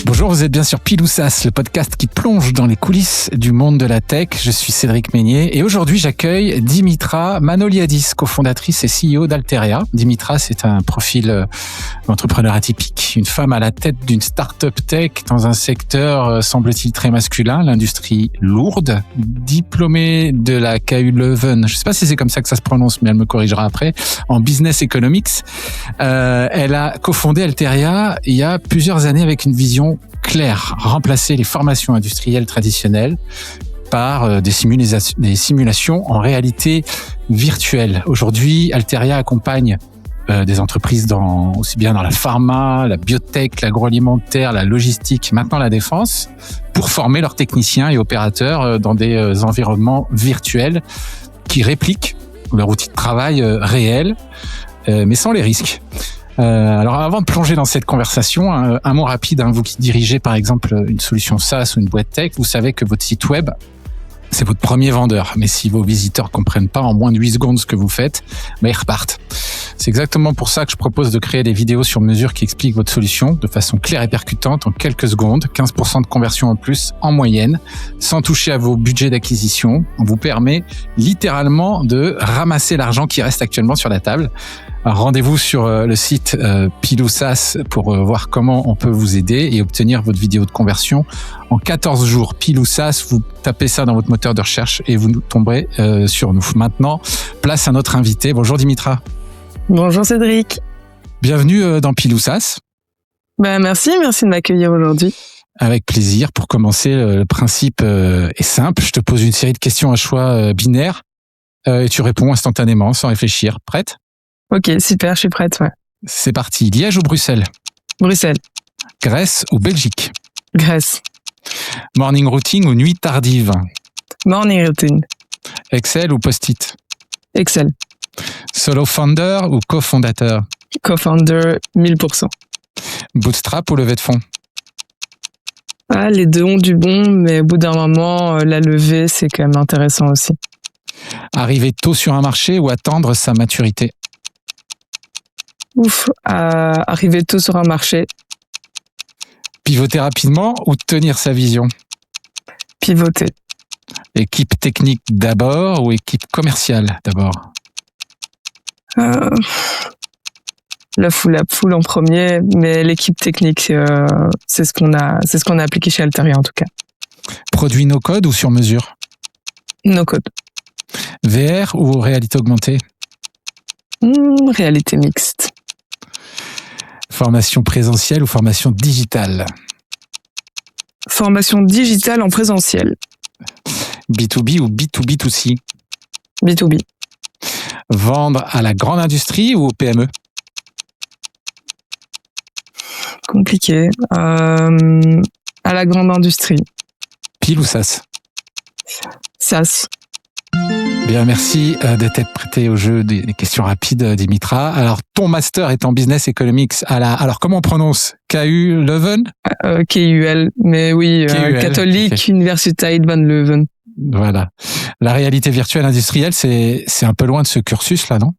Bonjour, vous êtes bien sur Pile ou Sas, le podcast qui plonge dans les coulisses du monde de la tech. Je suis Cédric Meignier et aujourd'hui j'accueille Dimitra Manoliadis, cofondatrice et CEO d'Alteria. Dimitra, c'est un profil d'entrepreneur atypique, une femme à la tête d'une start-up tech dans un secteur, semble-t-il, très masculin, l'industrie lourde, diplômée de la KU Leuven. Je ne sais pas si c'est comme ça que ça se prononce, mais elle me corrigera après, en business economics. Elle a cofondé Alteria il y a plusieurs années avec une vision claire, remplacer les formations industrielles traditionnelles par des simulations en réalité virtuelle. Aujourd'hui, Alteria accompagne des entreprises aussi bien dans la pharma, la biotech, l'agroalimentaire, la logistique, maintenant la défense, pour former leurs techniciens et opérateurs dans des environnements virtuels qui répliquent leur outil de travail réel, mais sans les risques. Alors avant de plonger dans cette conversation, un mot rapide, vous qui dirigez par exemple une solution SaaS ou une boîte tech, vous savez que votre site web, c'est votre premier vendeur. Mais si vos visiteurs comprennent pas en moins de 8 secondes ce que vous faites, ils repartent. C'est exactement pour ça que je propose de créer des vidéos sur mesure qui expliquent votre solution de façon claire et percutante en quelques secondes, 15% de conversion en plus en moyenne, sans toucher à vos budgets d'acquisition. On vous permet littéralement de ramasser l'argent qui reste actuellement sur la table. Alors, rendez-vous sur le site Pile ou Sas pour voir comment on peut vous aider et obtenir votre vidéo de conversion en 14 jours. Pile ou Sas, vous tapez ça dans votre moteur de recherche et vous tomberez sur nous. Maintenant, place à notre invité. Bonjour Dimitra. Bonjour Cédric. Bienvenue dans Pile ou Sas. Merci de m'accueillir aujourd'hui. Avec plaisir. Pour commencer, le principe est simple. Je te pose une série de questions à choix binaires et tu réponds instantanément sans réfléchir. Prête ? Ok, super, je suis prête, ouais. C'est parti. Liège ou Bruxelles ? Bruxelles. Grèce ou Belgique ? Grèce. Morning routine ou nuit tardive ? Morning routine. Excel ou Post-it ? Excel. Solo founder ou cofondateur ? Co-founder, 1000%. Bootstrap ou levée de fonds ? Les deux ont du bon, mais au bout d'un moment, la levée, c'est quand même intéressant aussi. Arriver tôt sur un marché ou attendre sa maturité ? Arriver tôt sur un marché. Pivoter rapidement ou tenir sa vision ? Pivoter. Équipe technique d'abord ou équipe commerciale d'abord ? La foule en premier, mais l'équipe technique, c'est ce qu'on a appliqué chez Alteria en tout cas. Produit no code ou sur mesure ? No code. VR ou réalité augmentée ? Réalité mixte. Formation présentielle ou formation digitale ? Formation digitale en présentiel. B2B ou B2B2C ? B2B. Vendre à la grande industrie ou au PME ? Compliqué. À la grande industrie. Pile ou Sas ? SaaS. Bien, merci de t'être prêté au jeu des questions rapides, Dimitra. Alors, ton master est en business economics alors comment on prononce ? KU Leuven ? KUL, mais oui, KUL, Catholic okay. Universiteit van Leuven. Voilà. La réalité virtuelle industrielle, c'est un peu loin de ce cursus-là, non ?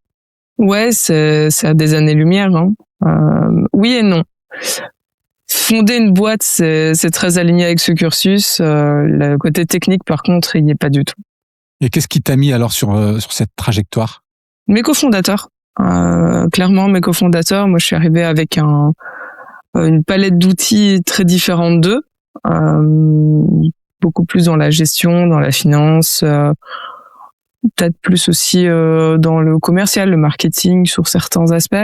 Ouais, c'est à des années-lumière. Oui et non. Fonder une boîte, c'est très aligné avec ce cursus. Le côté technique, par contre, il n'y est pas du tout. Et qu'est-ce qui t'a mis alors sur cette trajectoire ? Mes cofondateurs. Clairement, mes cofondateurs. Moi, je suis arrivé avec une palette d'outils très différente d'eux. Beaucoup plus dans la gestion, dans la finance, peut-être plus aussi dans le commercial, le marketing sur certains aspects.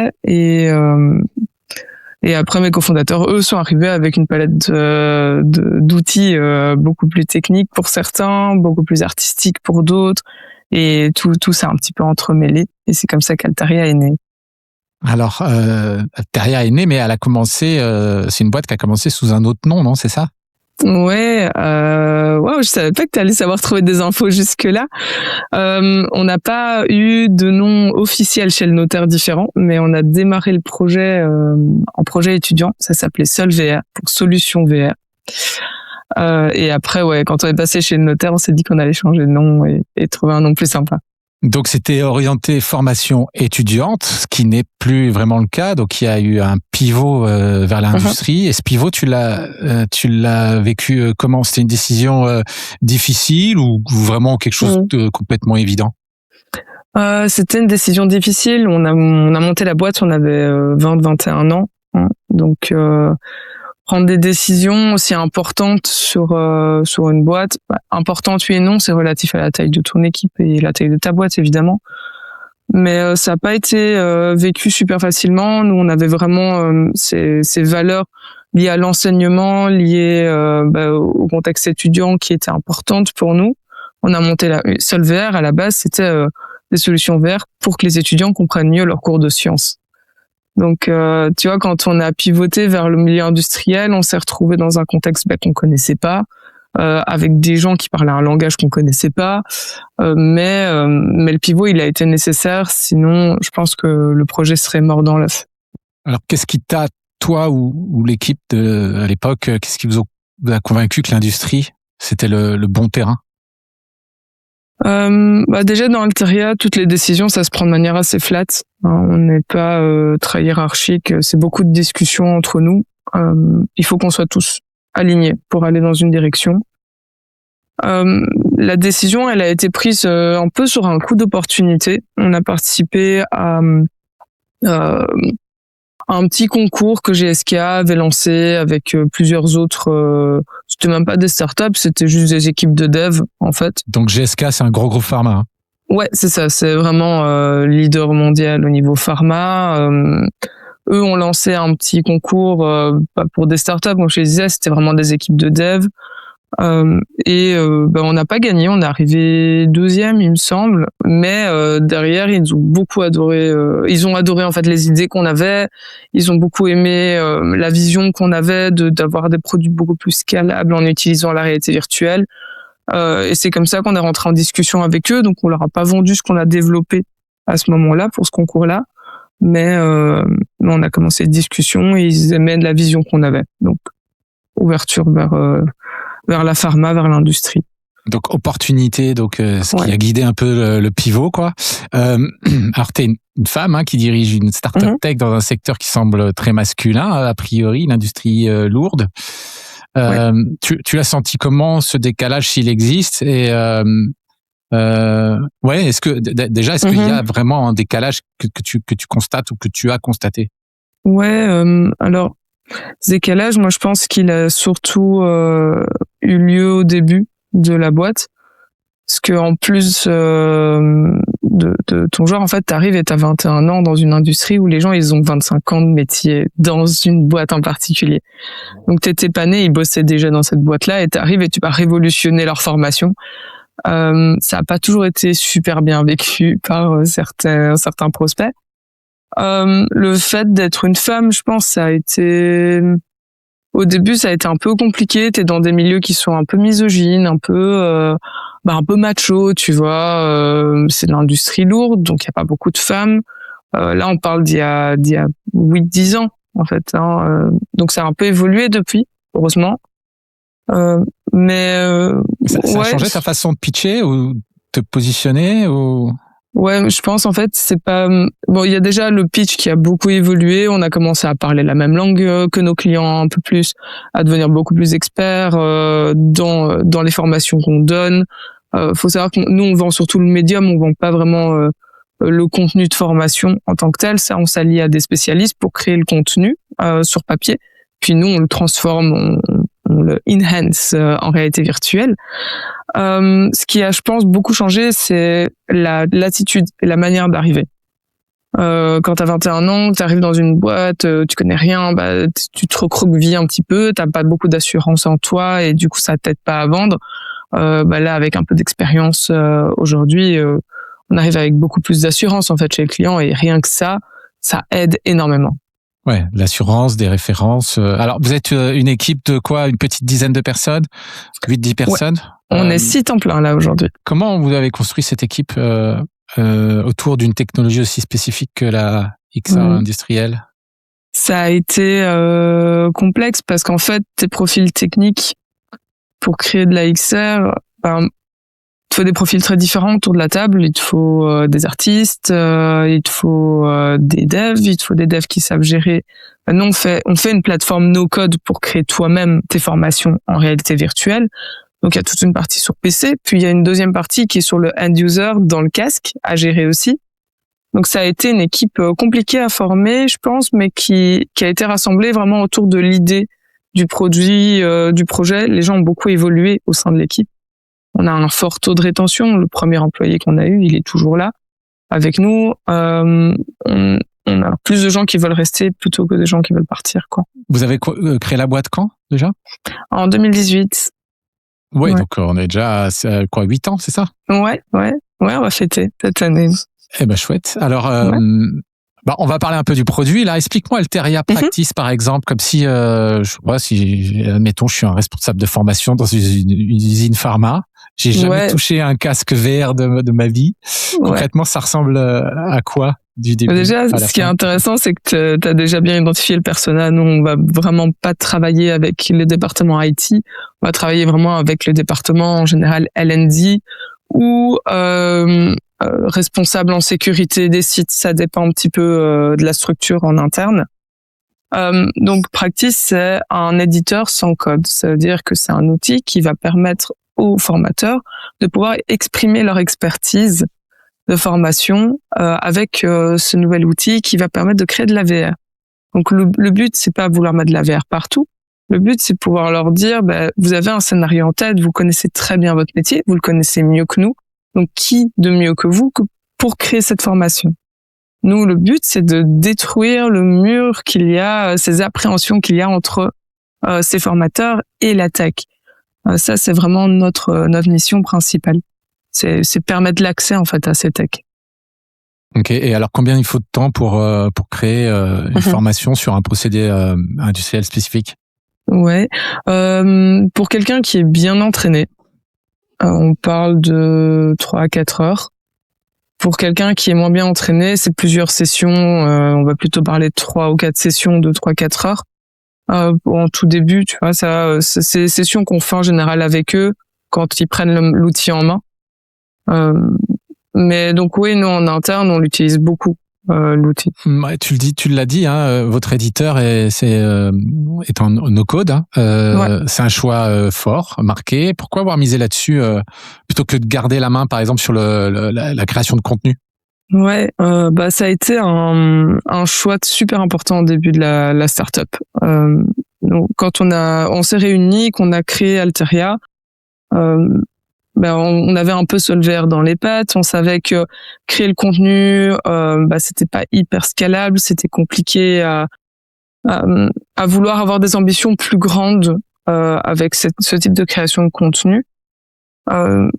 Et après, mes cofondateurs, eux, sont arrivés avec une palette d'outils beaucoup plus techniques pour certains, beaucoup plus artistiques pour d'autres. Et tout ça un petit peu entremêlé. Et c'est comme ça qu'Alteria est née. Alors, Alteria est née, mais elle a commencé, c'est une boîte qui a commencé sous un autre nom, non ? C'est ça ? Ouais, je savais pas que tu allais savoir trouver des infos jusque-là. On n'a pas eu de nom officiel chez le notaire différent, mais on a démarré le projet en projet étudiant. Ça s'appelait SolVR, pour Solution VR. Et après, ouais, quand on est passé chez le notaire, on s'est dit qu'on allait changer de nom et trouver un nom plus sympa. Donc c'était orienté formation étudiante, ce qui n'est plus vraiment le cas. Donc il y a eu un pivot vers l'industrie. Et ce pivot, tu l'as vécu comment? C'était une décision difficile ou vraiment quelque chose de complètement évident? C'était une décision difficile. On a monté la boîte, on avait 20-21 ans. Donc prendre des décisions aussi importantes sur une boîte, importante oui et non, c'est relatif à la taille de ton équipe et la taille de ta boîte évidemment. Mais ça n'a pas été vécu super facilement. Nous, on avait vraiment ces valeurs liées à l'enseignement, liées au contexte étudiant qui étaient importantes pour nous. On a monté la SolVR. À la base, c'était des solutions VR pour que les étudiants comprennent mieux leurs cours de sciences. Donc, tu vois, quand on a pivoté vers le milieu industriel, on s'est retrouvé dans un contexte qu'on connaissait pas, avec des gens qui parlaient un langage qu'on connaissait pas. Mais le pivot, il a été nécessaire. Sinon, je pense que le projet serait mort dans l'œuf. Alors, qu'est-ce qui t'a, toi ou l'équipe à l'époque, qu'est-ce qui vous a convaincu que l'industrie, c'était le bon terrain? Déjà dans Alteria, toutes les décisions, ça se prend de manière assez flat. On n'est pas très hiérarchique. C'est beaucoup de discussions entre nous. Il faut qu'on soit tous alignés pour aller dans une direction. La décision, elle a été prise un peu sur un coup d'opportunité. On a participé à un petit concours que GSK avait lancé avec plusieurs autres. C'était même pas des startups, c'était juste des équipes de dev en fait. Donc GSK, c'est un gros pharma. Hein. Ouais, c'est ça. C'est vraiment leader mondial au niveau pharma. Eux ont lancé un petit concours pas pour des startups, comme je disais, c'était vraiment des équipes de dev. On n'a pas gagné, on est arrivé 2e il me semble, mais derrière ils ont beaucoup adoré, ils ont adoré en fait les idées qu'on avait, ils ont beaucoup aimé la vision qu'on avait d'avoir des produits beaucoup plus scalables en utilisant la réalité virtuelle, et c'est comme ça qu'on est rentré en discussion avec eux. Donc on leur a pas vendu ce qu'on a développé à ce moment-là pour ce concours-là, mais on a commencé les discussions et ils aimaient la vision qu'on avait, donc ouverture vers la pharma, vers l'industrie. Donc opportunité, ce qui a guidé un peu le pivot, quoi. Alors t'es une femme qui dirige une start-up tech dans un secteur qui semble très masculin, a priori, l'industrie lourde. Tu l'as senti comment, ce décalage, s'il existe? Et est-ce qu'il y a vraiment un décalage que tu constates ou que tu as constaté? Alors ce décalage, moi je pense qu'il a surtout eu lieu au début de la boîte, parce que en plus de ton genre, en fait, t'arrives et t'as 21 ans dans une industrie où les gens ils ont 25 ans de métier dans une boîte en particulier. Donc t'étais pas né, ils bossaient déjà dans cette boîte-là et t'arrives et tu vas révolutionner leur formation. Ça a pas toujours été super bien vécu par certains prospects. Le fait d'être une femme, je pense, au début, ça a été un peu compliqué. T'es dans des milieux qui sont un peu misogynes, un peu macho, tu vois. C'est de l'industrie lourde, donc il y a pas beaucoup de femmes. Là, on parle d'il y a 8-10 ans, en fait. Donc ça a un peu évolué depuis, heureusement. Ça a changé ta façon de pitcher ou te positionner ou... Ouais, je pense en fait c'est pas il y a déjà le pitch qui a beaucoup évolué, on a commencé à parler la même langue que nos clients un peu plus, à devenir beaucoup plus experts dans les formations qu'on donne. Faut savoir que nous on vend surtout le médium, on vend pas vraiment le contenu de formation en tant que tel, ça on s'allie à des spécialistes pour créer le contenu sur papier, puis nous on le transforme, on le enhance en réalité virtuelle. Ce qui a, je pense, beaucoup changé, c'est l'attitude et la manière d'arriver. Quand t'as 21 ans, t'arrives dans une boîte, tu connais rien, tu te recroquevilles un petit peu, t'as pas beaucoup d'assurance en toi et du coup ça t'aide pas à vendre. Là, avec un peu d'expérience aujourd'hui, on arrive avec beaucoup plus d'assurance en fait chez le client et rien que ça aide énormément. Ouais, l'assurance, des références. Alors, vous êtes une équipe de quoi? Une petite dizaine de personnes? 8-10 personnes? Ouais. On est 6 temps plein là aujourd'hui. Comment vous avez construit cette équipe autour d'une technologie aussi spécifique que la XR industrielle? Ça a été complexe parce qu'en fait, tes profils techniques, pour créer de la XR, il te faut des profils très différents autour de la table. Il te faut des artistes, il te faut des devs, il te faut des devs qui savent gérer. Nous, on fait une plateforme no-code pour créer toi-même tes formations en réalité virtuelle. Donc, il y a toute une partie sur PC, puis il y a une deuxième partie qui est sur le end-user dans le casque à gérer aussi. Donc, ça a été une équipe compliquée à former, je pense, mais qui a été rassemblée vraiment autour de l'idée du produit, du projet. Les gens ont beaucoup évolué au sein de l'équipe. On a un fort taux de rétention. Le premier employé qu'on a eu, il est toujours là avec nous. On a plus de gens qui veulent rester plutôt que des gens qui veulent partir, quoi. Vous avez créé la boîte quand, déjà? En 2018. Ouais, donc on est déjà à 8 ans, c'est ça? Ouais, on va fêter cette année. Eh ben, chouette. Alors, on va parler un peu du produit. Là, explique-moi Alteria Practice, par exemple, comme si, admettons, je suis un responsable de formation dans une usine pharma. J'ai jamais touché un casque VR de ma vie. Concrètement, ça ressemble à quoi du début? Déjà, ce qui est intéressant, c'est que tu as déjà bien identifié le persona. Nous, on va vraiment pas travailler avec le département IT. On va travailler vraiment avec le département, en général, L&D ou responsable en sécurité des sites. Ça dépend un petit peu de la structure en interne. Donc, Practice, c'est un éditeur sans code. Ça veut dire que c'est un outil qui va permettre aux formateurs de pouvoir exprimer leur expertise de formation avec ce nouvel outil qui va permettre de créer de la VR. Donc le but, c'est pas vouloir mettre de la VR partout. Le but, c'est pouvoir leur dire, vous avez un scénario en tête, vous connaissez très bien votre métier, vous le connaissez mieux que nous. Donc qui de mieux que vous pour créer cette formation? Nous, le but, c'est de détruire le mur qu'il y a, ces appréhensions qu'il y a entre ces formateurs et la tech. Ça, c'est vraiment notre mission principale. C'est permettre l'accès, en fait, à ces techs. Ok. Et alors, combien il faut de temps pour créer une formation sur un procédé industriel spécifique? Ouais. Pour quelqu'un qui est bien entraîné, on parle de 3 à 4 heures. Pour quelqu'un qui est moins bien entraîné, c'est plusieurs sessions. On va plutôt parler de 3 ou 4 sessions de 3-4 heures. En tout début, tu vois, ça, c'est des sessions qu'on fait en général avec eux quand ils prennent l'outil en main. Mais donc oui, nous en interne, on l'utilise beaucoup, l'outil. Tu l'as dit, hein, votre éditeur est en no-code. C'est un choix fort, marqué. Pourquoi avoir misé là-dessus plutôt que de garder la main, par exemple, sur la création de contenu? Ouais, ça a été un choix super important au début de la startup. Donc quand on s'est réunis, qu'on a créé Alteria, on avait un peu ce VR dans les pattes. On savait que créer le contenu, c'était pas hyper scalable, c'était compliqué à vouloir avoir des ambitions plus grandes avec ce type de création de contenu.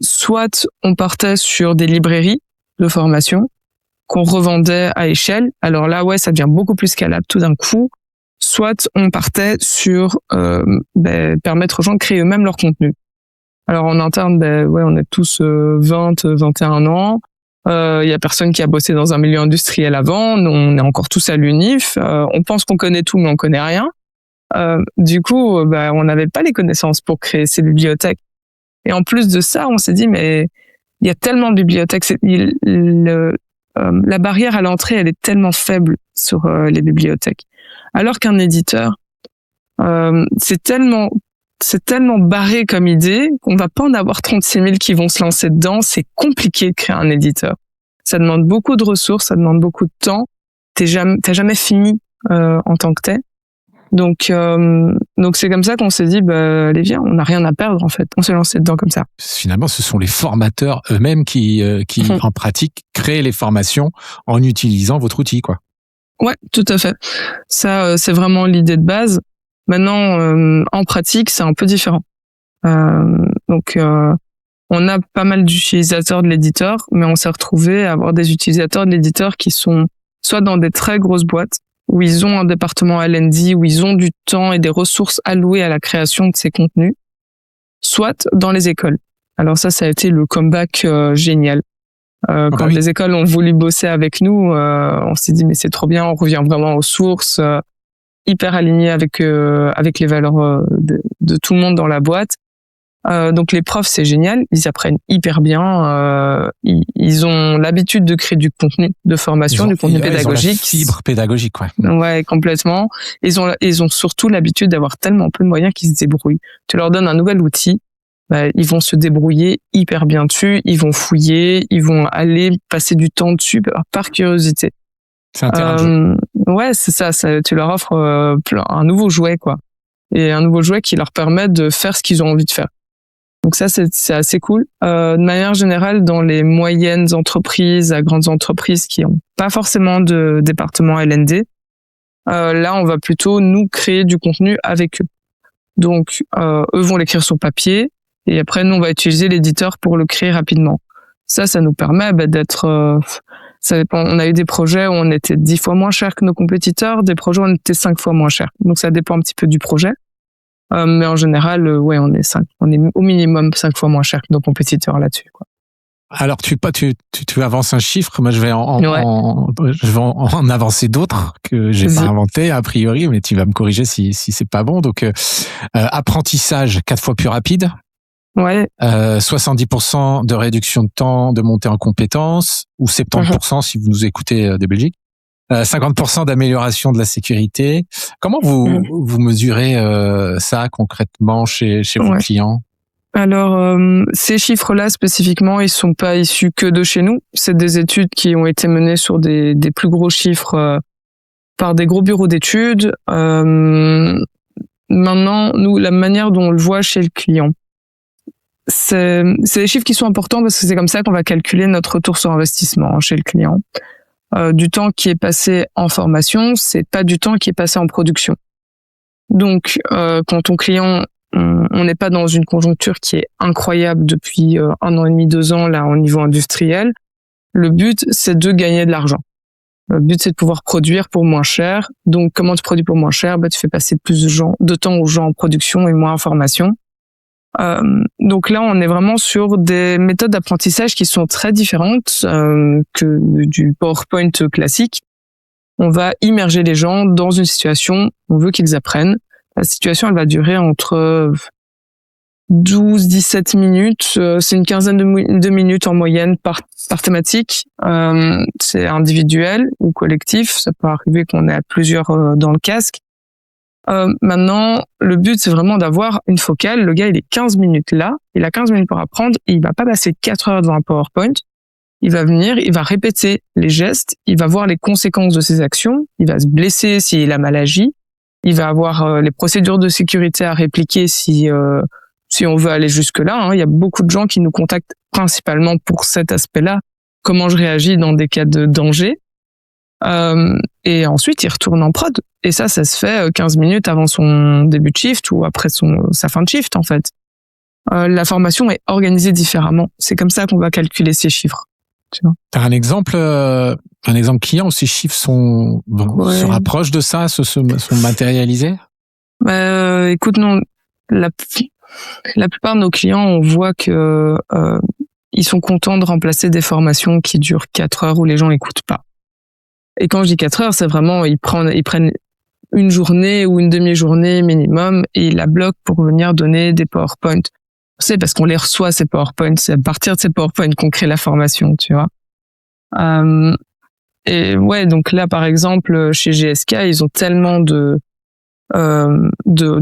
Soit on partait sur des librairies de formation qu'on revendait à échelle. Alors là, ouais, ça devient beaucoup plus scalable tout d'un coup. Soit on partait sur permettre aux gens de créer eux-mêmes leur contenu. Alors en interne, on est tous 20, 21 ans. Il y a personne qui a bossé dans un milieu industriel avant. On est encore tous à l'UNIF. On pense qu'on connaît tout, mais on connaît rien. Du coup, on n'avait pas les connaissances pour créer ces bibliothèques. Et en plus de ça, on s'est dit, mais il y a tellement de bibliothèques. La barrière à l'entrée, elle est tellement faible sur les bibliothèques. Alors qu'un éditeur, c'est tellement barré comme idée qu'on va pas en avoir 36 000 qui vont se lancer dedans. C'est compliqué de créer un éditeur. Ça demande beaucoup de ressources, ça demande beaucoup de temps. T'as jamais fini en tant que tel. Donc c'est comme ça qu'on s'est dit, allez viens, on n'a rien à perdre en fait. On s'est lancé dedans comme ça. Finalement, ce sont les formateurs eux-mêmes qui en pratique créent les formations en utilisant votre outil, quoi. Ouais, tout à fait. Ça, c'est vraiment l'idée de base. Maintenant, en pratique, c'est un peu différent. Donc, on a pas mal d'utilisateurs de l'éditeur, mais on s'est retrouvé à avoir des utilisateurs de l'éditeur qui sont soit dans des très grosses boîtes, où ils ont un département L&D, où ils ont du temps et des ressources allouées à la création de ces contenus, soit dans les écoles. Alors ça a été le comeback génial. Quand les écoles ont voulu bosser avec nous, on s'est dit mais c'est trop bien, on revient vraiment aux sources, hyper aligné avec les valeurs de tout le monde dans la boîte. Donc les profs, c'est génial, ils apprennent hyper bien. Ils ont l'habitude de créer du contenu de formation, du contenu pédagogique. Ils ont la fibre pédagogique, ouais. Ouais, complètement. Ils ont surtout l'habitude d'avoir tellement peu de moyens qu'ils se débrouillent. Tu leur donnes un nouvel outil, ils vont se débrouiller hyper bien dessus. Ils vont fouiller, ils vont aller passer du temps dessus par curiosité. C'est un terrain de jeu. Ouais, c'est ça. Tu leur offres un nouveau jouet, quoi, et un nouveau jouet qui leur permet de faire ce qu'ils ont envie de faire. Donc ça, c'est assez cool. De manière générale, dans les moyennes entreprises à grandes entreprises qui ont pas forcément de département L&D, là, on va plutôt nous créer du contenu avec eux. Donc, eux vont l'écrire sur papier et après, nous, on va utiliser l'éditeur pour le créer rapidement. Ça nous permet d'être... ça dépend. On a eu des projets où on était 10 fois moins cher que nos compétiteurs, des projets où on était 5 fois moins cher. Donc, ça dépend un petit peu du projet. Mais en général, ouais, on est au minimum 5 fois moins cher que nos compétiteurs là-dessus, quoi. Alors, tu avances un chiffre. Moi, je vais en avancer d'autres que j'ai pas inventé a priori, mais tu vas me corriger si c'est pas bon. Donc, apprentissage 4 fois plus rapide. Ouais. 70% de réduction de temps de montée en compétences, ou 70% si vous nous écoutez de Belgique. 50% d'amélioration de la sécurité. Comment vous mesurez ça concrètement chez vos clients? Alors, ces chiffres-là spécifiquement, ils sont pas issus que de chez nous. C'est des études qui ont été menées sur des plus gros chiffres par des gros bureaux d'études. Maintenant, nous, la manière dont on le voit chez le client, c'est des chiffres qui sont importants parce que c'est comme ça qu'on va calculer notre retour sur investissement chez le client. Du temps qui est passé en formation, c'est pas du temps qui est passé en production. Donc, quand ton client, on n'est pas dans une conjoncture qui est incroyable depuis 1 an et demi, 2 ans là au niveau industriel. Le but, c'est de gagner de l'argent. Le but, c'est de pouvoir produire pour moins cher. Donc, comment tu produis pour moins cher? Tu fais passer plus de temps aux gens en production et moins en formation. Donc là, on est vraiment sur des méthodes d'apprentissage qui sont très différentes que du PowerPoint classique. On va immerger les gens dans une situation, on veut qu'ils apprennent. La situation, elle va durer entre 12-17 minutes. C'est une quinzaine de minutes en moyenne par thématique. C'est individuel ou collectif. Ça peut arriver qu'on ait plusieurs dans le casque. Maintenant, le but, c'est vraiment d'avoir une focale. Le gars, il est 15 minutes là. Il a 15 minutes pour apprendre. Et il va pas passer 4 heures devant un PowerPoint. Il va venir, il va répéter les gestes. Il va voir les conséquences de ses actions. Il va se blesser s'il a mal agi. Il va avoir les procédures de sécurité à répliquer si on veut aller jusque-là. Il y a beaucoup de gens qui nous contactent principalement pour cet aspect-là. Comment je réagis dans des cas de danger. Et ensuite, il retourne en prod. Et ça se fait 15 minutes avant son début de shift ou après sa fin de shift, en fait. La formation est organisée différemment. C'est comme ça qu'on va calculer ces chiffres. Tu vois. T'as un exemple client où ces chiffres se rapprochent de ça, sont matérialisés? Écoute, non. La plupart de nos clients, on voit que ils sont contents de remplacer des formations qui durent 4 heures où les gens n'écoutent pas. Et quand je dis 4 heures, c'est vraiment, ils prennent une journée ou une demi-journée minimum et ils la bloquent pour venir donner des PowerPoint. C'est parce qu'on les reçoit, ces PowerPoint. C'est à partir de ces PowerPoint qu'on crée la formation, tu vois. Et ouais, donc là, par exemple, chez GSK, ils ont tellement de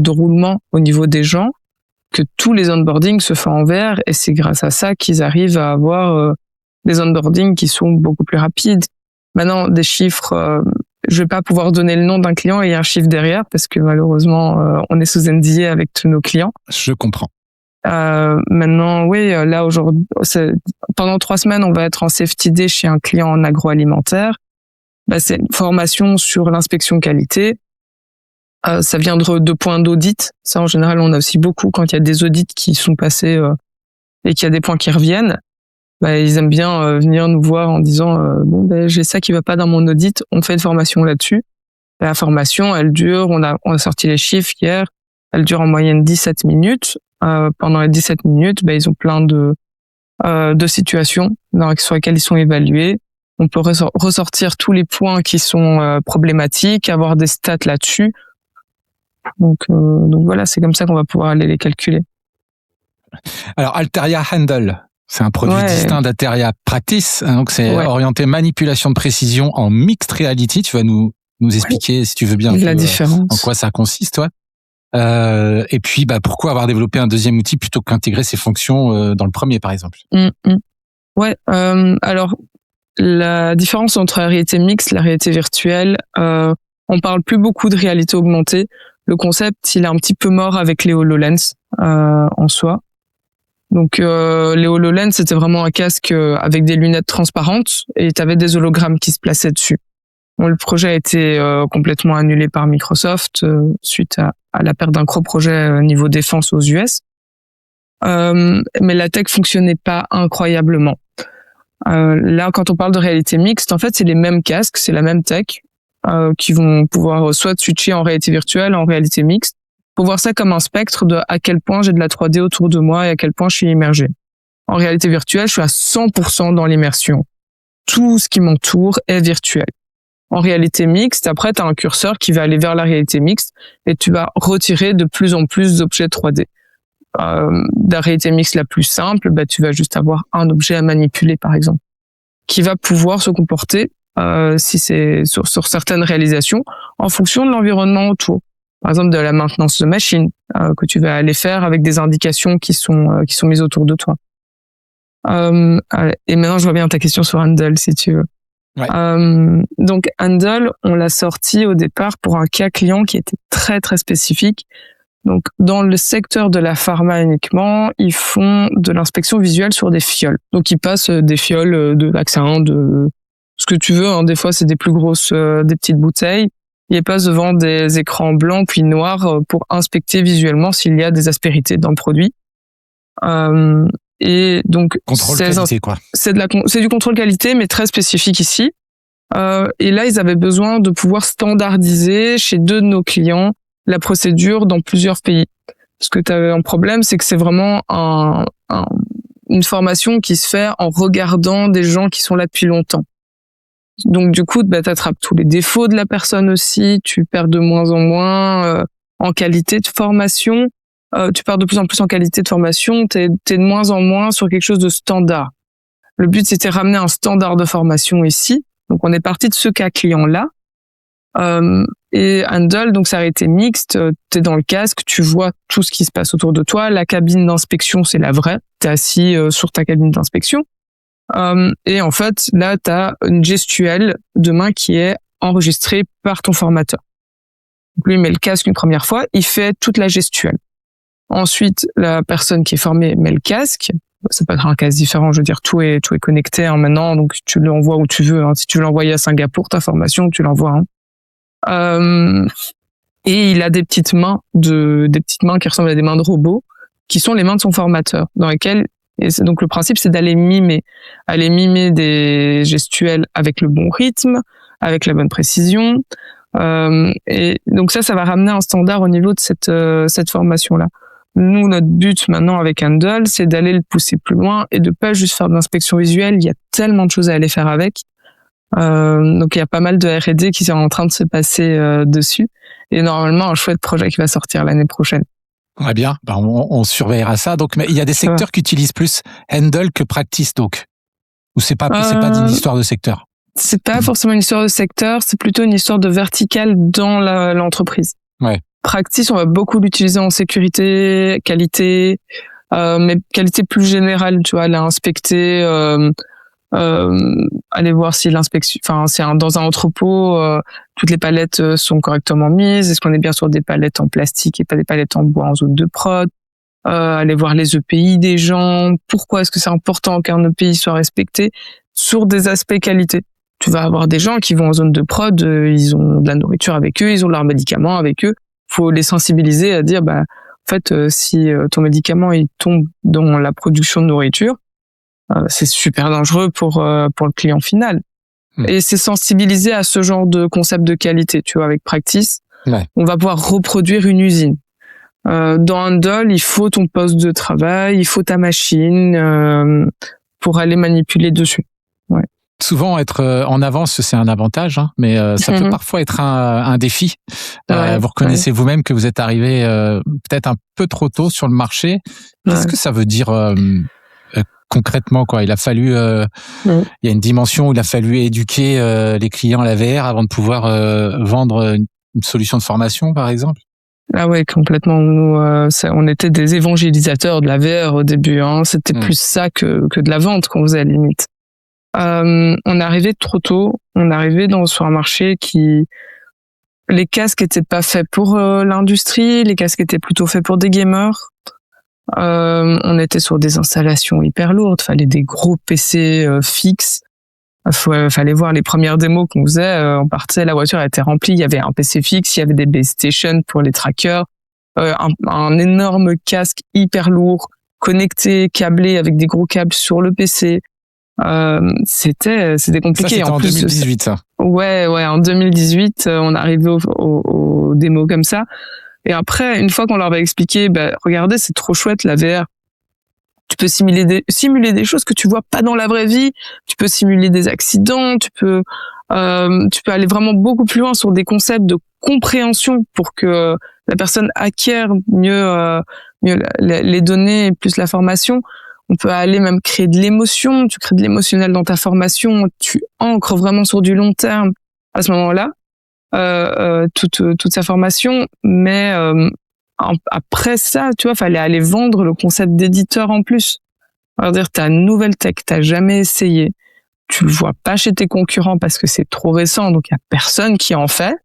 roulement au niveau des gens que tous les onboardings se font en VR et c'est grâce à ça qu'ils arrivent à avoir des onboardings qui sont beaucoup plus rapides. Maintenant, des chiffres, je vais pas pouvoir donner le nom d'un client et un chiffre derrière parce que malheureusement, on est sous NDA avec tous nos clients. Je comprends. Maintenant, oui, là aujourd'hui, pendant 3 semaines, on va être en safety day chez un client en agroalimentaire. C'est une formation sur l'inspection qualité. Ça vient de points d'audit. Ça, en général, on a aussi beaucoup quand il y a des audits qui sont passés et qu'il y a des points qui reviennent. Ils aiment bien venir nous voir en disant j'ai ça qui va pas dans mon audit, on fait une formation là-dessus. La formation, elle dure, on a sorti les chiffres hier, elle dure en moyenne 17 minutes. Pendant les 17 minutes, ils ont plein de situations sur lesquelles ils sont évalués. On peut ressortir tous les points qui sont problématiques, avoir des stats là-dessus. Donc voilà, c'est comme ça qu'on va pouvoir aller les calculer. Alors, Altaria Handle, c'est un produit distinct d'Altaria Practice. Donc, c'est orienté manipulation de précision en mixed reality. Tu vas nous expliquer, si tu veux bien, la différence. En quoi ça consiste, toi. Et puis, pourquoi avoir développé un deuxième outil plutôt qu'intégrer ces fonctions dans le premier, par exemple? Ouais. Alors, la différence entre la réalité mixte, la réalité virtuelle, on parle plus beaucoup de réalité augmentée. Le concept, il est un petit peu mort avec les HoloLens en soi. Donc, les HoloLens, c'était vraiment un casque avec des lunettes transparentes et tu avais des hologrammes qui se plaçaient dessus. Bon, le projet a été complètement annulé par Microsoft suite à la perte d'un gros projet niveau défense aux US. Mais la tech fonctionnait pas incroyablement. Là, quand on parle de réalité mixte, en fait, c'est les mêmes casques, c'est la même tech qui vont pouvoir soit switcher en réalité virtuelle, en réalité mixte. Faut voir ça comme un spectre de à quel point j'ai de la 3D autour de moi et à quel point je suis immergé. En réalité virtuelle, je suis à 100% dans l'immersion. Tout ce qui m'entoure est virtuel. En réalité mixte, après, tu as un curseur qui va aller vers la réalité mixte et tu vas retirer de plus en plus d'objets 3D. La réalité mixte la plus simple, tu vas juste avoir un objet à manipuler, par exemple, qui va pouvoir se comporter, si c'est sur certaines réalisations, en fonction de l'environnement autour. Par exemple, de la maintenance de machine que tu vas aller faire avec des indications qui sont mises autour de toi. Et maintenant, je reviens à ta question sur Handle, si tu veux. Ouais. Donc, Handle, on l'a sorti au départ pour un cas client qui était très, très spécifique. Donc, dans le secteur de la pharma uniquement, ils font de l'inspection visuelle sur des fioles. Donc, ils passent des fioles de vaccins, de ce que tu veux. Hein. Des fois, c'est des plus grosses, des petites bouteilles. Ils passent devant des écrans blancs puis noirs pour inspecter visuellement s'il y a des aspérités dans le produit. Et donc, contrôle qualité, quoi. C'est du contrôle qualité, mais très spécifique ici. Et là, ils avaient besoin de pouvoir standardiser chez 2 de nos clients la procédure dans plusieurs pays. Parce que tu avais un problème, c'est que c'est vraiment une formation qui se fait en regardant des gens qui sont là depuis longtemps. Donc du coup, t'attrapes tous les défauts de la personne aussi, tu perds de moins en moins en qualité de formation, tu perds de plus en plus en qualité de formation, t'es de moins en moins sur quelque chose de standard. Le but, c'était ramener un standard de formation ici. Donc on est parti de ce cas client-là. Et Handle, donc ça a été mixte, t'es dans le casque, tu vois tout ce qui se passe autour de toi. La cabine d'inspection, c'est la vraie. T'es assis sur ta cabine d'inspection. Et en fait, là, t'as une gestuelle de main qui est enregistrée par ton formateur. Donc lui, il met le casque une première fois, il fait toute la gestuelle. Ensuite, la personne qui est formée met le casque. Ça peut être un casque différent, je veux dire, tout est connecté maintenant, donc tu l'envoies où tu veux. Hein. Si tu veux l'envoyer à Singapour, ta formation, tu l'envoies. Et il a des petites mains qui ressemblent à des mains de robot, qui sont les mains de son formateur, dans lesquelles, donc le principe, c'est d'aller mimer des gestuels avec le bon rythme, avec la bonne précision. Et donc ça va ramener un standard au niveau de cette formation-là. Nous, notre but maintenant avec Handle, c'est d'aller le pousser plus loin et de pas juste faire de l'inspection visuelle. Il y a tellement de choses à aller faire avec. Donc il y a pas mal de R&D qui sont en train de se passer dessus. Et normalement, un chouette projet qui va sortir l'année prochaine. Très bien, on surveillera ça. Donc, mais il y a des secteurs qui utilisent plus Handle que Practice, donc. Ou c'est pas une histoire de secteur. C'est pas forcément une histoire de secteur, c'est plutôt une histoire de verticale dans l'entreprise. Ouais. Practice, on va beaucoup l'utiliser en sécurité, qualité, mais qualité plus générale, tu vois, aller inspecter, aller voir si l'inspection, c'est dans un entrepôt, toutes les palettes sont correctement mises, est-ce qu'on est bien sur des palettes en plastique et pas des palettes en bois en zone de prod, aller voir les EPI des gens, pourquoi est-ce que c'est important qu'un EPI soit respecté sur des aspects qualité. Tu vas avoir des gens qui vont en zone de prod, ils ont de la nourriture avec eux, ils ont leurs médicaments avec eux. Faut les sensibiliser à dire, en fait, si ton médicament il tombe dans la production de nourriture, c'est super dangereux pour le client final. Et c'est sensibiliser à ce genre de concept de qualité. Tu vois, avec Practice, on va pouvoir reproduire une usine. Dans Handle, il faut ton poste de travail, il faut ta machine pour aller manipuler dessus. Ouais. souvent être en avance, c'est un avantage, hein, mais ça peut parfois être un défi. Vous reconnaissez vous-même que vous êtes arrivé peut-être un peu trop tôt sur le marché. Qu'est-ce que ça veut dire concrètement, quoi? Il a fallu, il y a une dimension où il a fallu éduquer les clients à la VR avant de pouvoir vendre une solution de formation, par exemple. Ah ouais, complètement. Nous, on était des évangélisateurs de la VR au début. Hein. C'était plus ça que de la vente qu'on faisait à la limite. On arrivait trop tôt. On arrivait sur un marché les casques étaient pas faits pour l'industrie. Les casques étaient plutôt faits pour des gamers. On était sur des installations hyper lourdes. Fallait des gros PC fixes. Fallait voir les premières démos qu'on faisait. On partait, la voiture était remplie. Il y avait un PC fixe, il y avait des base stations pour les trackers, un énorme casque hyper lourd, connecté, câblé avec des gros câbles sur le PC. C'était compliqué. Ça, c'était en 2018, ça. Ouais, en 2018, on arrivait aux démos comme ça. Et après, une fois qu'on leur avait expliqué, regardez, c'est trop chouette la VR. Tu peux simuler des choses que tu vois pas dans la vraie vie. Tu peux simuler des accidents. Tu peux aller vraiment beaucoup plus loin sur des concepts de compréhension pour que la personne acquiert mieux les données et plus la formation. On peut aller même créer de l'émotion. Tu crées de l'émotionnel dans ta formation. Tu ancres vraiment sur du long terme à ce moment-là toute sa formation. Mais après ça, tu vois, fallait aller vendre le concept d'éditeur en plus. C'est-à-dire, t'as une nouvelle tech, t'as jamais essayé. Tu le vois pas chez tes concurrents parce que c'est trop récent, donc il y a personne qui en fait.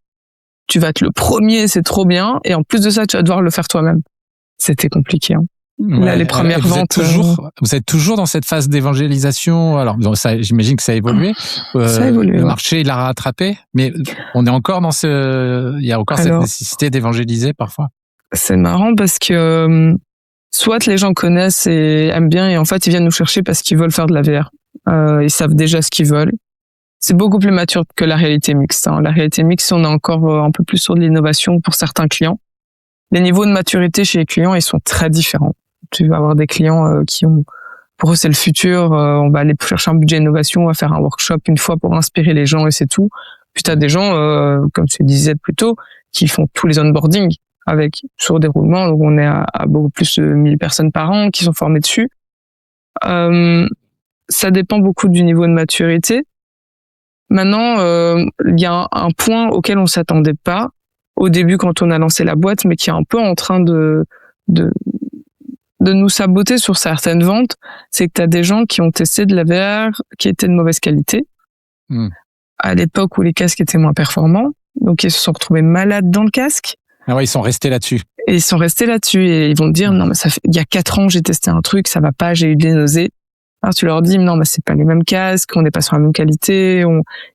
Tu vas être le premier, c'est trop bien. Et en plus de ça, tu vas devoir le faire toi-même. C'était compliqué, hein. Là, les premières ventes. Vous êtes toujours dans cette phase d'évangélisation. Alors, j'imagine que ça a évolué. Ça a évolué. Le marché, il l'a rattrapé. Mais on est encore il y a encore cette nécessité d'évangéliser parfois. C'est marrant parce que soit les gens connaissent et aiment bien et en fait ils viennent nous chercher parce qu'ils veulent faire de la VR. Ils savent déjà ce qu'ils veulent. C'est beaucoup plus mature que la réalité mixte. Hein. La réalité mixte, on est encore un peu plus sur de l'innovation pour certains clients. Les niveaux de maturité chez les clients, ils sont très différents. Tu vas avoir des clients qui ont, pour eux c'est le futur, on va aller chercher un budget innovation, on va faire un workshop une fois pour inspirer les gens et c'est tout. Puis t'as des gens, comme tu disais plus tôt, qui font tous les onboarding sur des roulements, donc on est à beaucoup plus de 1000 personnes par an qui sont formées dessus. Ça dépend beaucoup du niveau de maturité. Maintenant, il y a un point auquel on s'attendait pas au début quand on a lancé la boîte, mais qui est un peu en train de nous saboter sur certaines ventes, c'est que tu as des gens qui ont testé de la VR qui était de mauvaise qualité, à l'époque où les casques étaient moins performants, donc ils se sont retrouvés malades dans le casque. Ah ouais, ils sont restés là-dessus. Et ils sont restés là-dessus et ils vont te dire non mais il y a 4 ans j'ai testé un truc, ça va pas, j'ai eu des nausées. Alors tu leur dis non mais c'est pas les mêmes casques, on n'est pas sur la même qualité.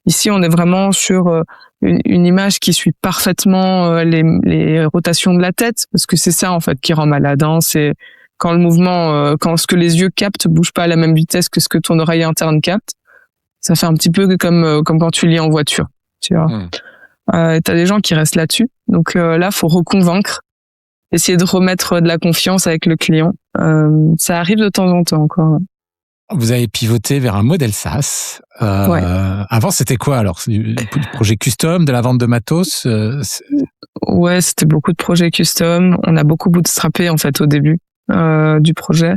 Ici on est vraiment sur une image qui suit parfaitement les rotations de la tête parce que c'est ça en fait qui rend malade. Hein. C'est quand le mouvement, quand ce que les yeux captent bouge pas à la même vitesse que ce que ton oreille interne capte. Ça fait un petit peu comme quand tu lis en voiture, tu vois. T'as des gens qui restent là-dessus. Donc là, faut reconvaincre, essayer de remettre de la confiance avec le client. Ça arrive de temps en temps encore. Vous avez pivoté vers un modèle SaaS. Avant, c'était quoi alors? Du projet custom, de la vente de matos? Ouais, c'était beaucoup de projets custom. On a beaucoup bootstrappé en fait au début du projet.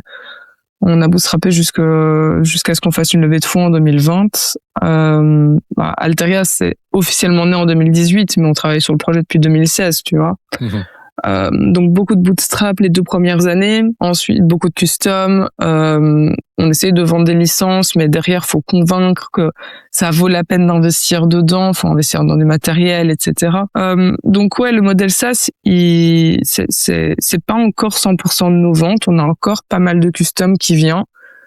On a bootstrappé jusqu'à ce qu'on fasse une levée de fonds en 2020. Alteria, c'est officiellement né en 2018, mais on travaille sur le projet depuis 2016, tu vois. Donc beaucoup de bootstrap les 2 premières années, ensuite beaucoup de custom. On essaye de vendre des licences, mais derrière faut convaincre que ça vaut la peine d'investir dedans, faut investir dans du matériel, etc. Donc ouais, le modèle SaaS, c'est pas encore 100% de nos ventes, on a encore pas mal de custom qui vient.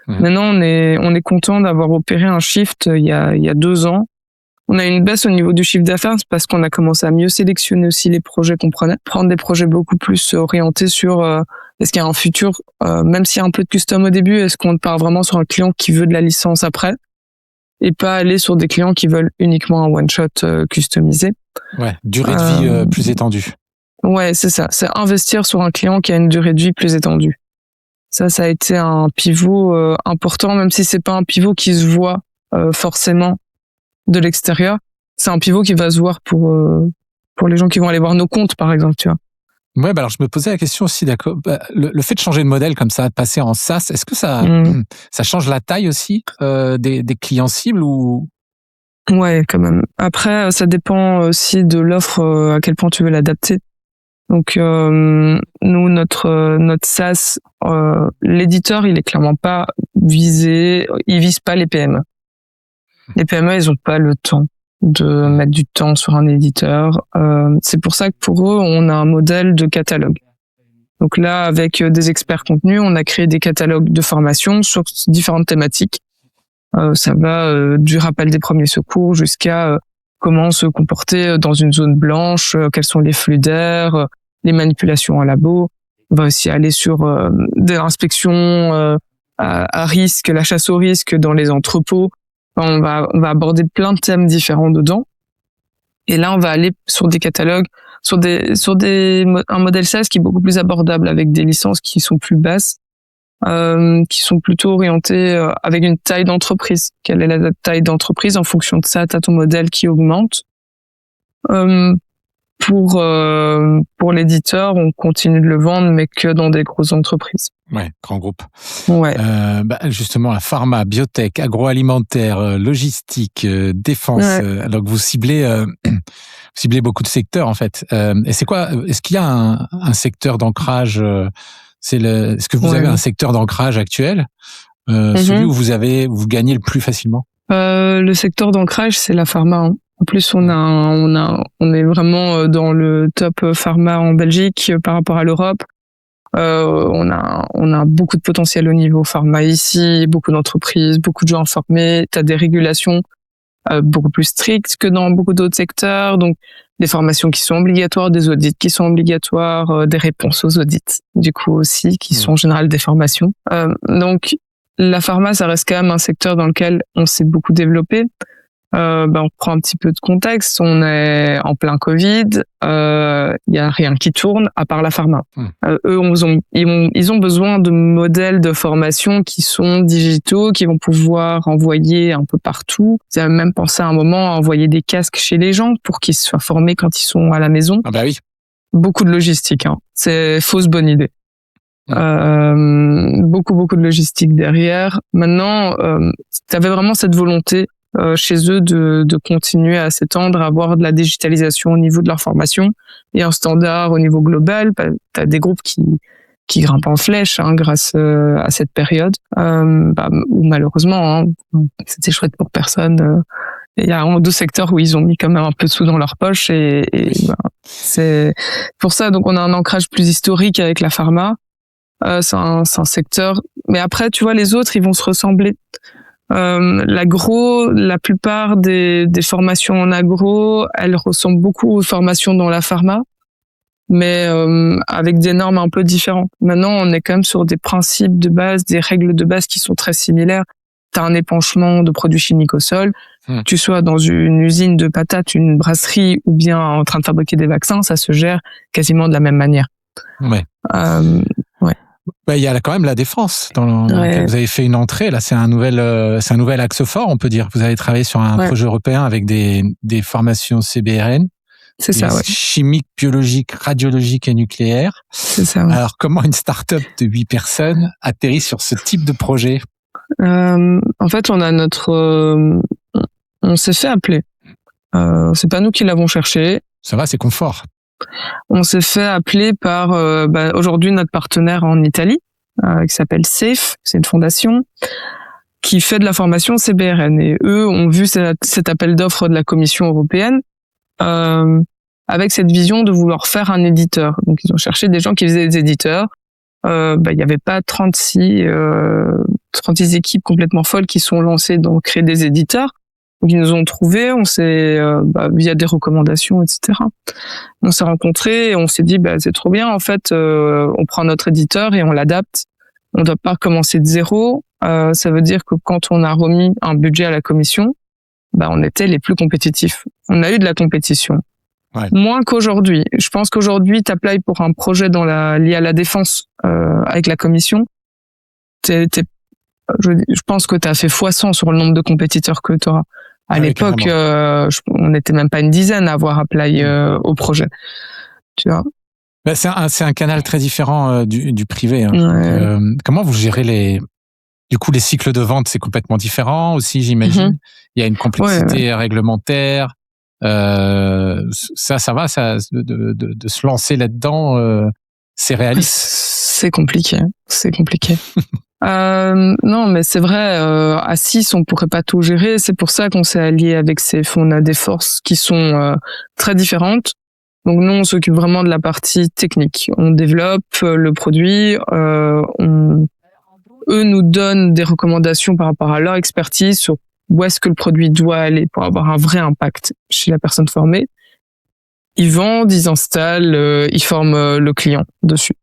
Maintenant on est content d'avoir opéré un shift il y a 2 ans. On a une baisse au niveau du chiffre d'affaires parce qu'on a commencé à mieux sélectionner aussi les projets qu'on prenait, prendre des projets beaucoup plus orientés sur est-ce qu'il y a un futur, même s'il y a un peu de custom au début, est-ce qu'on part vraiment sur un client qui veut de la licence après et pas aller sur des clients qui veulent uniquement un one-shot customisé. Ouais, durée de vie plus étendue. Ouais, c'est ça. C'est investir sur un client qui a une durée de vie plus étendue. Ça a été un pivot important, même si c'est pas un pivot qui se voit forcément de l'extérieur. C'est un pivot qui va se voir pour les gens qui vont aller voir nos comptes, par exemple, tu vois. Ouais, alors je me posais la question aussi, d'accord. Le fait de changer de modèle comme ça, de passer en SaaS, est-ce que ça change la taille aussi des clients cibles ou? Ouais, quand même. Après, ça dépend aussi de l'offre, à quel point tu veux l'adapter. Donc nous, notre SaaS, l'éditeur, il est clairement pas visé. Il vise pas les PME. Les PME, ils ont pas le temps de mettre du temps sur un éditeur. C'est pour ça que pour eux, on a un modèle de catalogue. Donc là, avec des experts contenus, on a créé des catalogues de formation sur différentes thématiques. Ça va du rappel des premiers secours jusqu'à comment se comporter dans une zone blanche, quels sont les flux d'air, les manipulations en labo. On va aussi aller sur des inspections à risque, la chasse au risque dans les entrepôts. On va aborder plein de thèmes différents dedans. Et là, on va aller sur des catalogues, un modèle SaaS qui est beaucoup plus abordable avec des licences qui sont plus basses, qui sont plutôt orientées avec une taille d'entreprise. Quelle est la taille d'entreprise? En fonction de ça, tu as ton modèle qui augmente. Pour l'éditeur, on continue de le vendre, mais que dans des grosses entreprises. Ouais, grand groupe. Ouais. Justement, la pharma, biotech, agroalimentaire, logistique, défense. Ouais. Donc vous ciblez beaucoup de secteurs en fait. Et c'est quoi? Est-ce qu'il y a un secteur d'ancrage? Est-ce que vous avez un secteur d'ancrage actuel, celui où vous gagnez le plus facilement? Le secteur d'ancrage, c'est la pharma. Hein. En plus, on est vraiment dans le top pharma en Belgique par rapport à l'Europe. On a beaucoup de potentiel au niveau pharma ici, beaucoup d'entreprises, beaucoup de gens formés. T'as des régulations beaucoup plus strictes que dans beaucoup d'autres secteurs. Donc, des formations qui sont obligatoires, des audits qui sont obligatoires, des réponses aux audits, du coup aussi, qui sont en général des formations. Donc, la pharma, ça reste quand même un secteur dans lequel on s'est beaucoup développé. On prend un petit peu de contexte. On est en plein Covid. Il y a rien qui tourne à part la pharma. Eux, ils ont besoin de modèles de formation qui sont digitaux, qui vont pouvoir envoyer un peu partout. Ils avaient même pensé à un moment à envoyer des casques chez les gens pour qu'ils soient formés quand ils sont à la maison. Ah bah oui. Beaucoup de logistique. Hein. C'est fausse bonne idée. Beaucoup de logistique derrière. Maintenant, tu avais vraiment cette volonté chez eux de continuer à s'étendre, à avoir de la digitalisation au niveau de leur formation et un standard au niveau global. Tu as des groupes qui grimpent en flèche grâce à cette période. Ou malheureusement, c'était chouette pour personne. Il y a un ou deux secteurs où ils ont mis quand même un peu de sous dans leur poche c'est pour ça. Donc on a un ancrage plus historique avec la pharma. C'est un secteur. Mais après, tu vois, les autres, ils vont se ressembler. La plupart des formations en agro, elles ressemblent beaucoup aux formations dans la pharma, mais avec des normes un peu différentes. Maintenant, on est quand même sur des principes de base, des règles de base qui sont très similaires. T'as un épanchement de produits chimiques au sol, tu sois dans une usine de patates, une brasserie ou bien en train de fabriquer des vaccins, ça se gère quasiment de la même manière. Ouais. Il y a quand même la défense dans laquelle vous avez fait une entrée. Là, c'est un nouvel axe fort, on peut dire. Vous avez travaillé sur un projet européen avec des formations CBRN. C'est ça, ouais. Chimique, biologique, radiologique et nucléaire. C'est ça. Ouais. Alors, comment une start-up de 8 personnes atterrit sur ce type de projet? En fait, on s'est fait appeler. C'est pas nous qui l'avons cherché. Ça va, c'est confort. On s'est fait appeler par aujourd'hui notre partenaire en Italie, qui s'appelle SAFE, c'est une fondation qui fait de la formation CBRN. Et eux ont vu cet appel d'offres de la Commission européenne avec cette vision de vouloir faire un éditeur. Donc ils ont cherché des gens qui faisaient des éditeurs. Il y avait pas 36 équipes complètement folles qui sont lancées dans créer des éditeurs. Donc ils nous ont trouvés, on s'est via des recommandations, etc. On s'est rencontrés et on s'est dit c'est trop bien en fait. On prend notre éditeur et on l'adapte. On doit pas commencer de zéro. Ça veut dire que quand on a remis un budget à la commission, on était les plus compétitifs. On a eu de la compétition. Ouais. Moins qu'aujourd'hui. Je pense qu'aujourd'hui, t'applies pour un projet lié à la défense avec la commission. T'es je pense que tu as fait x100 sur le nombre de compétiteurs que tu auras. À l'époque, on n'était même pas une dizaine à avoir appelé au projet. Tu vois. C'est un canal très différent du privé. Hein. Ouais. Donc, comment vous gérez du coup, les cycles de vente, c'est complètement différent aussi, j'imagine. Mm-hmm. Il y a une complexité réglementaire. Ça va, de se lancer là-dedans, c'est réaliste. C'est compliqué. Non, mais c'est vrai, à 6, on pourrait pas tout gérer. C'est pour ça qu'on s'est allié avec SAFE. On a des forces qui sont très différentes. Donc nous, on s'occupe vraiment de la partie technique. On développe le produit. Eux nous donnent des recommandations par rapport à leur expertise sur où est-ce que le produit doit aller pour avoir un vrai impact chez la personne formée. Ils vendent, ils installent, ils forment le client dessus.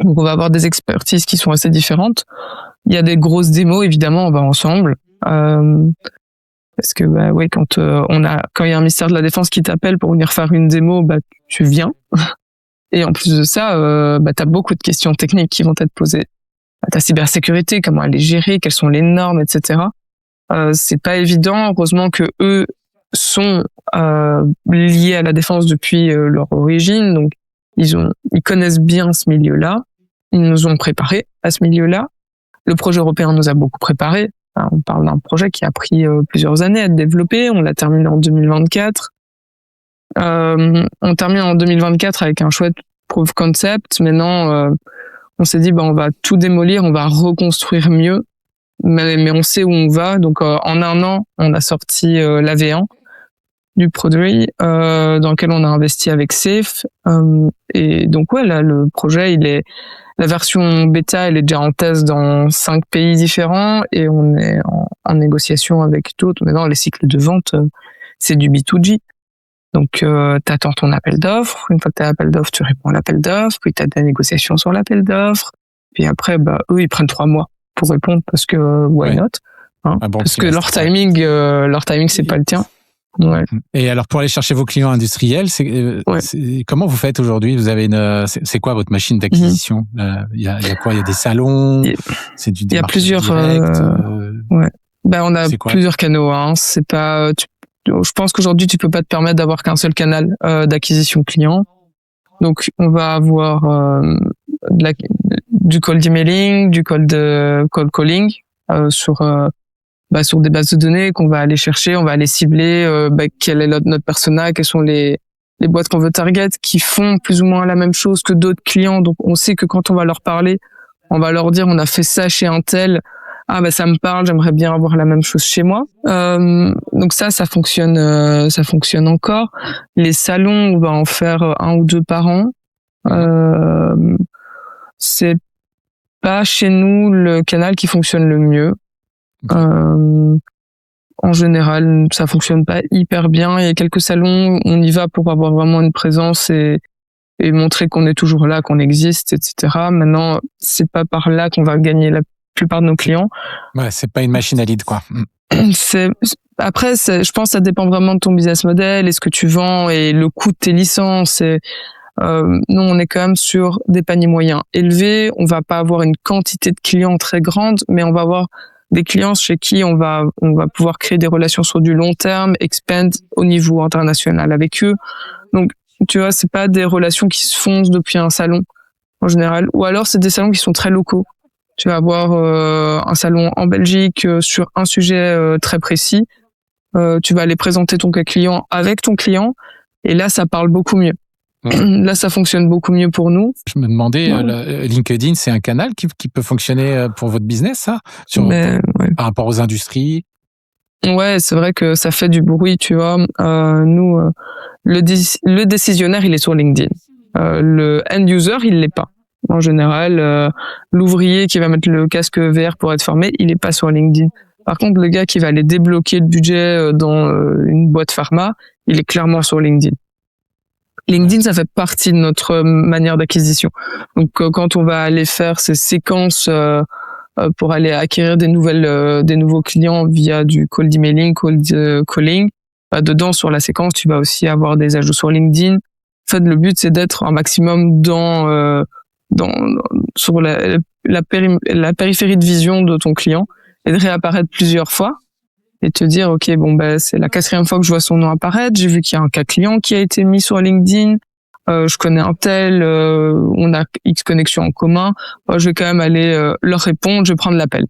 Donc on va avoir des expertises qui sont assez différentes. Il y a des grosses démos, évidemment, on va ensemble. Parce que quand il y a un ministère de la Défense qui t'appelle pour venir faire une démo, tu viens. Et en plus de ça, t'as beaucoup de questions techniques qui vont être posées. Ta cybersécurité, comment elle est gérée, quelles sont les normes, etc. C'est pas évident. Heureusement que eux sont liés à la défense depuis leur origine, donc ils connaissent bien ce milieu-là. Ils nous ont préparés à ce milieu-là. Le projet européen nous a beaucoup préparés. On parle d'un projet qui a pris plusieurs années à être développé. On l'a terminé en 2024. On termine en 2024 avec un chouette proof concept. Maintenant, on s'est dit, on va tout démolir, on va reconstruire mieux. Mais on sait où on va. Donc, en un an, on a sorti la V1 du produit, dans lequel on a investi avec SAFE. Et donc, là, le projet, la version bêta, elle est déjà en test dans 5 pays différents et on est en négociation avec d'autres. Maintenant, les cycles de vente, c'est du B2G. Donc, t'attends ton appel d'offres. Une fois que t'as l'appel d'offres, tu réponds à l'appel d'offres. Puis t'as des négociations sur l'appel d'offres. Puis après, eux, ils prennent 3 mois pour répondre parce que why not, hein, parce que leur timing, c'est pas le tien. Ouais. Et alors, pour aller chercher vos clients industriels, comment vous faites aujourd'hui? Vous avez c'est quoi votre machine d'acquisition? Il y a quoi? Il y a des salons? C'est du démarchage direct? On a plusieurs canaux, hein. C'est pas, je pense qu'aujourd'hui, tu peux pas te permettre d'avoir qu'un seul canal d'acquisition client. Donc, on va avoir du cold emailing, du cold calling sur des bases de données qu'on va aller chercher, on va aller cibler quel est notre persona, quelles sont les boîtes qu'on veut target, qui font plus ou moins la même chose que d'autres clients. Donc, on sait que quand on va leur parler, on va leur dire on a fait ça chez un tel. Ça me parle, j'aimerais bien avoir la même chose chez moi. Donc ça fonctionne encore. Les salons, on va en faire 1 ou 2 par an. C'est pas chez nous le canal qui fonctionne le mieux. En général, ça fonctionne pas hyper bien. Il y a quelques salons, on y va pour avoir vraiment une présence et montrer qu'on est toujours là, qu'on existe, etc. Maintenant, c'est pas par là qu'on va gagner la plupart de nos clients. Ouais, c'est pas une machine à lead, quoi. Après, je pense que ça dépend vraiment de ton business model et ce que tu vends et le coût de tes licences. Nous, on est quand même sur des paniers moyens élevés. On va pas avoir une quantité de clients très grande, mais on va avoir des clients chez qui on va pouvoir créer des relations sur du long terme, expand au niveau international avec eux. Donc, tu vois, c'est pas des relations qui se font depuis un salon en général, ou alors c'est des salons qui sont très locaux. Tu vas avoir un salon en Belgique sur un sujet très précis. Tu vas aller présenter ton cas client avec ton client, et là, ça parle beaucoup mieux. Là, ça fonctionne beaucoup mieux pour nous. Je me demandais, LinkedIn, c'est un canal qui peut fonctionner pour votre business, ça, par rapport aux industries? Ouais, c'est vrai que ça fait du bruit, tu vois. Nous, le décisionnaire, il est sur LinkedIn. Le end user, il l'est pas. En général, l'ouvrier qui va mettre le casque VR pour être formé, il est pas sur LinkedIn. Par contre, le gars qui va aller débloquer le budget dans une boîte pharma, il est clairement sur LinkedIn. LinkedIn, ça fait partie de notre manière d'acquisition. Donc, quand on va aller faire ces séquences pour aller acquérir des nouveaux clients via du cold emailing, cold calling, dedans, sur la séquence, tu vas aussi avoir des ajouts sur LinkedIn. En fait, le but, c'est d'être un maximum dans sur la périphérie de vision de ton client et de réapparaître plusieurs fois et te dire, OK, bon, c'est la 4e fois que je vois son nom apparaître. J'ai vu qu'il y a un cas client qui a été mis sur LinkedIn. Je connais un tel, on a X connexions en commun. Je vais quand même aller leur répondre, je vais prendre l'appel.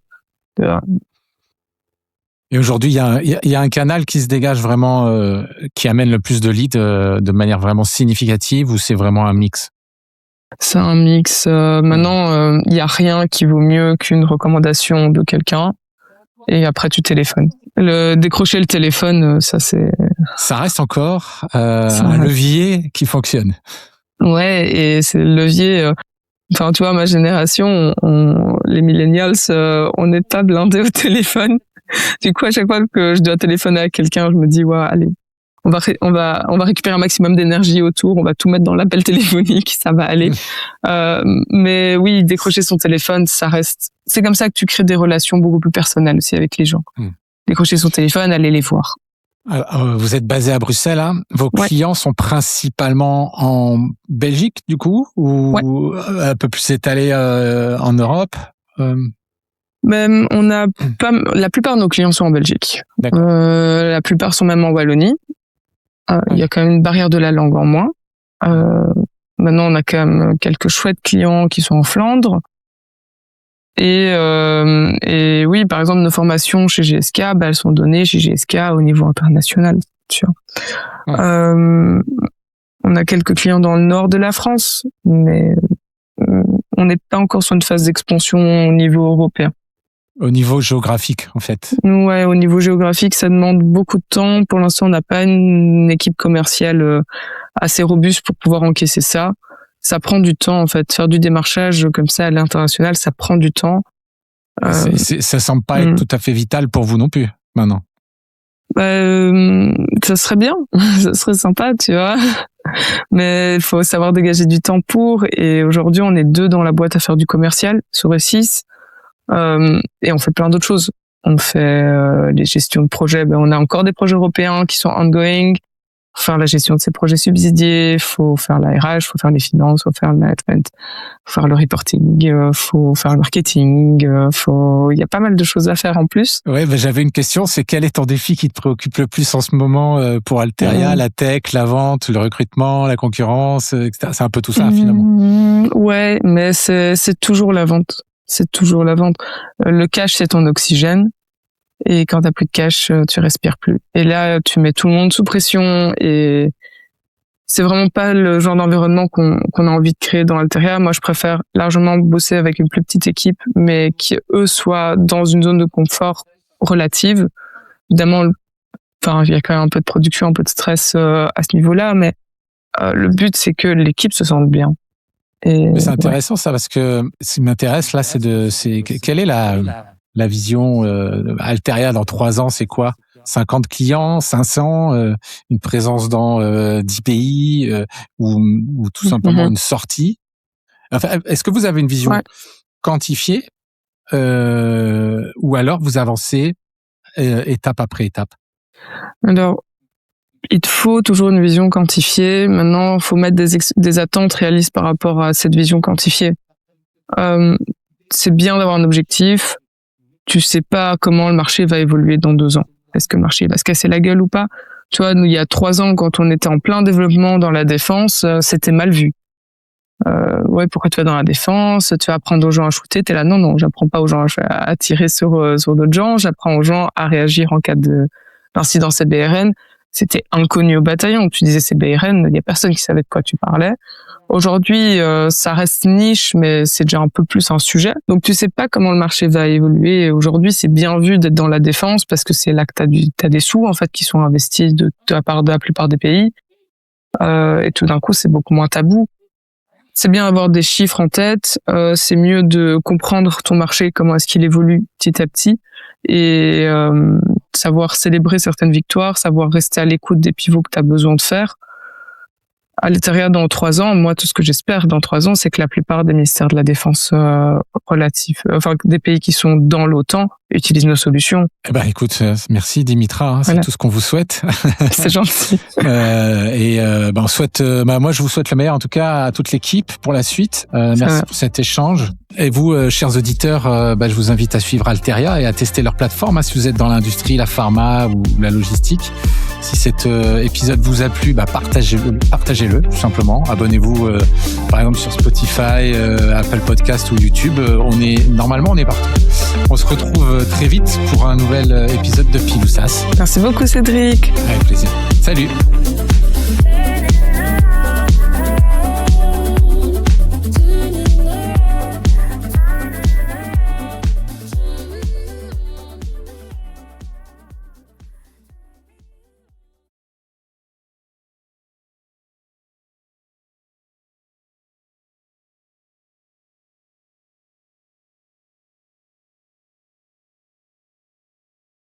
Et aujourd'hui, il y a un canal qui se dégage vraiment, qui amène le plus de leads de manière vraiment significative, ou c'est vraiment un mix? C'est un mix. Maintenant, il y a rien qui vaut mieux qu'une recommandation de quelqu'un. Et après, tu téléphones. Décrocher le téléphone, ça reste encore un levier qui fonctionne. Ouais, et c'est le levier. Enfin, tu vois, ma génération, les millennials, on est pas blindés au téléphone. Du coup, à chaque fois que je dois téléphoner à quelqu'un, je me dis, ouais, allez, on va récupérer un maximum d'énergie autour, on va tout mettre dans l'appel téléphonique, ça va aller. Mais oui, décrocher son téléphone, ça reste. C'est comme ça que tu crées des relations beaucoup plus personnelles aussi avec les gens. Décrocher son téléphone, aller les voir. Alors, vous êtes basé à Bruxelles, hein. Vos clients sont principalement en Belgique, du coup, ou un peu plus étalés en Europe? Même, on a pas, la plupart de nos clients sont en Belgique. La plupart sont même en Wallonie. Il y a quand même une barrière de la langue en moins. Maintenant, on a quand même quelques chouettes clients qui sont en Flandre. Et oui, par exemple, nos formations chez GSK, elles sont données chez GSK au niveau international, tu vois. On a quelques clients dans le nord de la France, mais on n'est pas encore sur une phase d'expansion au niveau européen. Au niveau géographique, en fait. Ouais, au niveau géographique, ça demande beaucoup de temps. Pour l'instant, on n'a pas une équipe commerciale assez robuste pour pouvoir encaisser ça. Ça prend du temps, en fait. Faire du démarchage comme ça à l'international, ça prend du temps. Ça semble pas être tout à fait vital pour vous non plus, maintenant. Ça serait bien. Ça serait sympa, tu vois. Mais il faut savoir dégager du temps pour. Et aujourd'hui, on est 2 dans la boîte à faire du commercial sur E6. Et on fait plein d'autres choses. On fait les gestions de projets. On a encore des projets européens qui sont ongoing. Faut faire la gestion de ces projets subsidiés. Faut faire la RH, faut faire les finances, faut faire le management, faut faire le reporting, faut faire le marketing. Il y a pas mal de choses à faire en plus. Ouais, j'avais une question. C'est quel est ton défi qui te préoccupe le plus en ce moment pour Alteria, la tech, la vente, le recrutement, la concurrence, etc. C'est un peu tout ça finalement. Ouais, mais c'est toujours la vente. C'est toujours la vente. Le cash, c'est ton oxygène. Et quand t'as plus de cash, tu respires plus. Et là, tu mets tout le monde sous pression et c'est vraiment pas le genre d'environnement qu'on a envie de créer dans Alteria. Moi, je préfère largement bosser avec une plus petite équipe, mais qui, eux, soient dans une zone de confort relative. Évidemment, il y a quand même un peu de production, un peu de stress à ce niveau-là, mais le but, c'est que l'équipe se sente bien. Mais c'est intéressant ça, parce que ce qui m'intéresse là, quelle est la vision Alteria dans 3 ans, c'est quoi? 50 clients, 500, une présence dans 10 pays ou tout simplement une sortie. Enfin, est-ce que vous avez une vision quantifiée ou alors vous avancez étape après étape? Alors, il te faut toujours une vision quantifiée. Maintenant, il faut mettre des attentes réalistes par rapport à cette vision quantifiée. C'est bien d'avoir un objectif. Tu sais pas comment le marché va évoluer dans 2 ans. Est-ce que le marché va se casser la gueule ou pas? Tu vois, nous, il y a 3 ans, quand on était en plein développement dans la défense, c'était mal vu. Pourquoi tu vas dans la défense? Tu vas apprendre aux gens à shooter. T'es là, non, j'apprends pas aux gens à tirer sur d'autres gens. J'apprends aux gens à réagir en cas d'incident CBRN. C'était inconnu au bataillon. Tu disais CBRN, il y a personne qui savait de quoi tu parlais. Aujourd'hui, ça reste niche, mais c'est déjà un peu plus un sujet. Donc, tu sais pas comment le marché va évoluer. Aujourd'hui, c'est bien vu d'être dans la défense parce que c'est là que t'as des sous, en fait, qui sont investis de la part de la plupart des pays. Et tout d'un coup, c'est beaucoup moins tabou. C'est bien d'avoir des chiffres en tête. C'est mieux de comprendre ton marché, comment est-ce qu'il évolue petit à petit. Et savoir célébrer certaines victoires, savoir rester à l'écoute des pivots que tu as besoin de faire. Altaria dans 3 ans, moi tout ce que j'espère dans 3 ans, c'est que la plupart des ministères de la Défense des pays qui sont dans l'OTAN utilisent nos solutions. Écoute, merci Dimitra, c'est tout ce qu'on vous souhaite. C'est gentil. On souhaite, moi je vous souhaite le meilleur en tout cas à toute l'équipe pour la suite. Merci pour cet échange. Et vous, chers auditeurs, je vous invite à suivre Altaria et à tester leur plateforme si vous êtes dans l'industrie, la pharma ou la logistique. Si cet épisode vous a plu, partagez-le tout simplement. Abonnez-vous par exemple sur Spotify, Apple Podcast ou YouTube. On est partout. On se retrouve très vite pour un nouvel épisode de Pile ou Sas. Merci beaucoup Cédric. Avec plaisir. Salut.